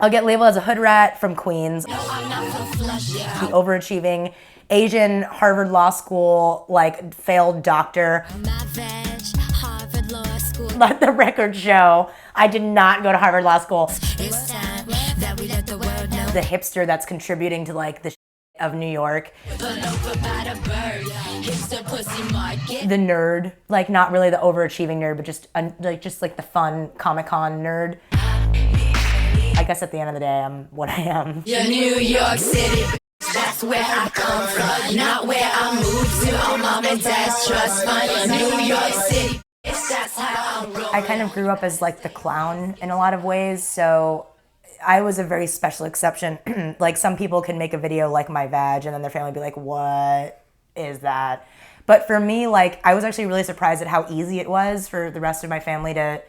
I'll get labeled as a hood rat from Queens. The overachieving Asian Harvard Law School, like, failed doctor. Let the record show, I did not go to Harvard Law School. The hipster that's contributing to, like, the of New York. The nerd, like, not really the overachieving nerd, but just like the fun Comic-Con nerd. I guess at the end of the day, I'm what I am. Yeah, New York City, that's where I come from, not where I moved to. On mom and dad's trust fund. New York City, that's how I'm rolling. I kind of grew up as, like, the clown in a lot of ways, so I was a very special exception. Like, some people can make a video like my vag and then their family would be like, what is that? But for me, like, I was actually really surprised at how easy it was for the rest of my family to,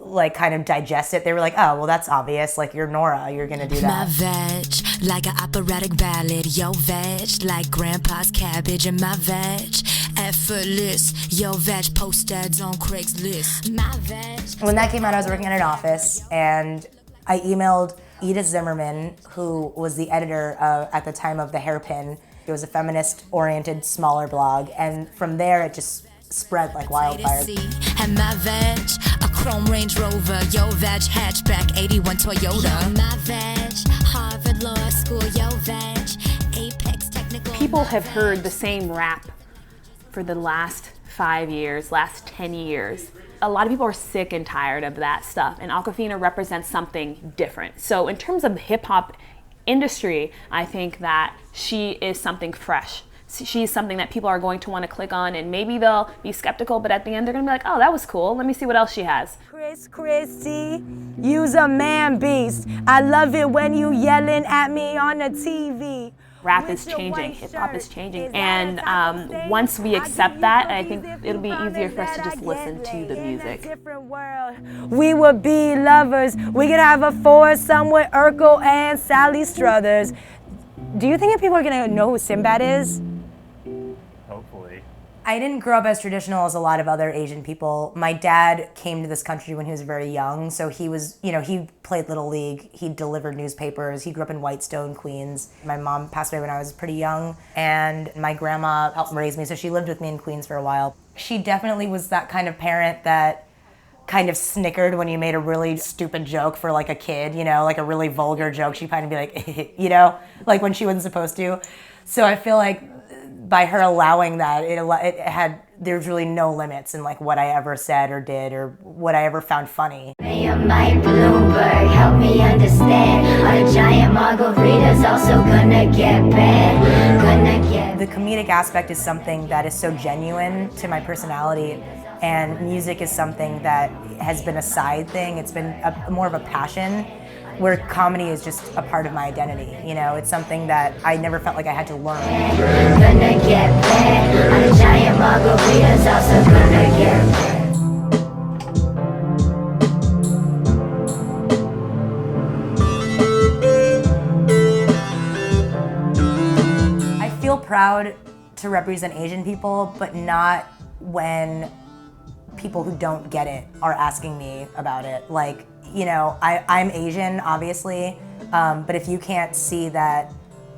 like, kind of digest it. They were like, oh, well, that's obvious. Like, you're Nora, you're gonna do that. My veg, like an operatic ballad. Yo veg, like grandpa's cabbage. And my veg, effortless. Yo veg, post ads on Craigslist. My veg. When that came out, I was working in an office, and I emailed Edith Zimmerman, who was the editor at the time of The Hairpin. It was a feminist-oriented, smaller blog, and from there it just spread like wildfire. And my veg, a chrome Range Rover, yo veg hatchback, 81 Toyota. My veg, Harvard Law School, yo veg, Apex Technical. People have heard the same rap for the last 5 years, last 10 years. A lot of people are sick and tired of that stuff, and Awkwafina represents something different. So in terms of the hip hop industry, I think that she is something fresh. She's something that people are going to want to click on, and maybe they'll be skeptical, but at the end they're going to be like, oh, that was cool. Let me see what else she has. Chrissy, you's a man beast. I love it when you yelling at me on the TV. Rap is changing, hip hop is changing, and once we accept that, I think it'll be easier for us to just listen to the music. We would be lovers. We could have a foursome with Urkel and Sally Struthers. Do you think that people are gonna know who Sinbad is? Hopefully. I didn't grow up as traditional as a lot of other Asian people. My dad came to this country when he was very young, so he was, he played Little League, he delivered newspapers, he grew up in Whitestone, Queens. My mom passed away when I was pretty young, and my grandma helped raise me, so she lived with me in Queens for a while. She definitely was that kind of parent that kind of snickered when you made a really stupid joke for, like, a kid, like a really vulgar joke. She'd kind of be like, like when she wasn't supposed to. So I feel like by her allowing that, there's really no limits in, like, what I ever said or did or what I ever found funny. Mike Bloomberg, help me understand. A giant margarita's also gonna get bad. The comedic aspect is something that is so genuine to my personality, and music is something that has been a side thing. It's been more of a passion, where comedy is just a part of my identity. It's something that I never felt like I had to learn. Gonna get bad. A giant margarita's also gonna get bad. I feel proud to represent Asian people, but not when people who don't get it are asking me about it. Like, I'm Asian, obviously, but if you can't see that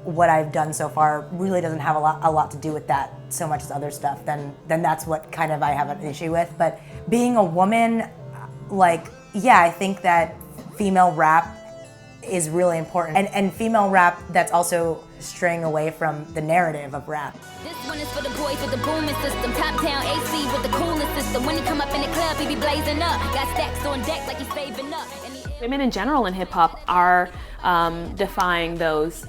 what I've done so far really doesn't have a lot to do with that so much as other stuff, then that's what kind of I have an issue with. But being a woman, like, yeah, I think that female rap is really important. And female rap that's also straying away from the narrative of rap. This one is for the boys with the booming system. Top town AC with the coolest system. When he come up in the club, he be blazing up. Got stacks on deck like he's saving up. Women in general in hip hop are defying those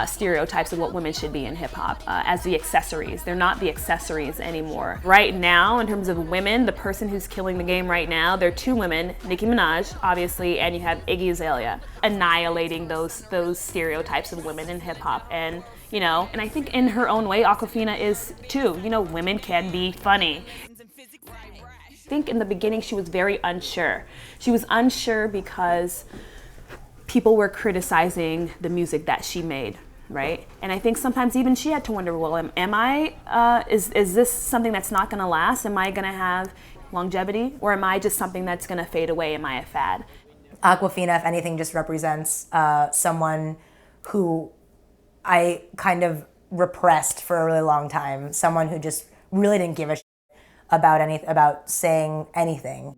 stereotypes of what women should be in hip hop as the accessories. They're not the accessories anymore. Right now, in terms of women, the person who's killing the game right now, there are two women, Nicki Minaj, obviously, and you have Iggy Azalea, annihilating those stereotypes of women in hip hop. And and I think in her own way, Awkwafina is too. Women can be funny. I think in the beginning she was very unsure. She was unsure because people were criticizing the music that she made, right? And I think sometimes even she had to wonder, well, is this something that's not gonna last? Am I gonna have longevity? Or am I just something that's gonna fade away? Am I a fad? Akwafina, if anything, just represents someone who I kind of repressed for a really long time. Someone who just really didn't give a shit about saying anything.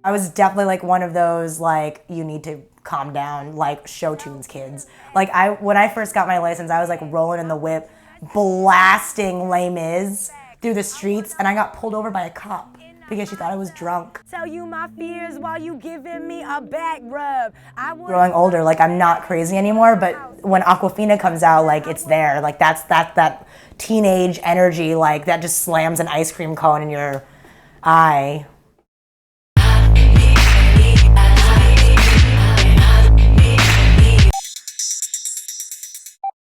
I was definitely like one of those like, you need to calm down, like show tunes kids. Like when I first got my license, I was like rolling in the whip, blasting Les Mis through the streets, and I got pulled over by a cop because she thought I was drunk. Tell you my fears while you giving me a back rub. Growing older, like I'm not crazy anymore, but when Awkwafina comes out, like it's there. Like that's that teenage energy, like that just slams an ice cream cone in your eye.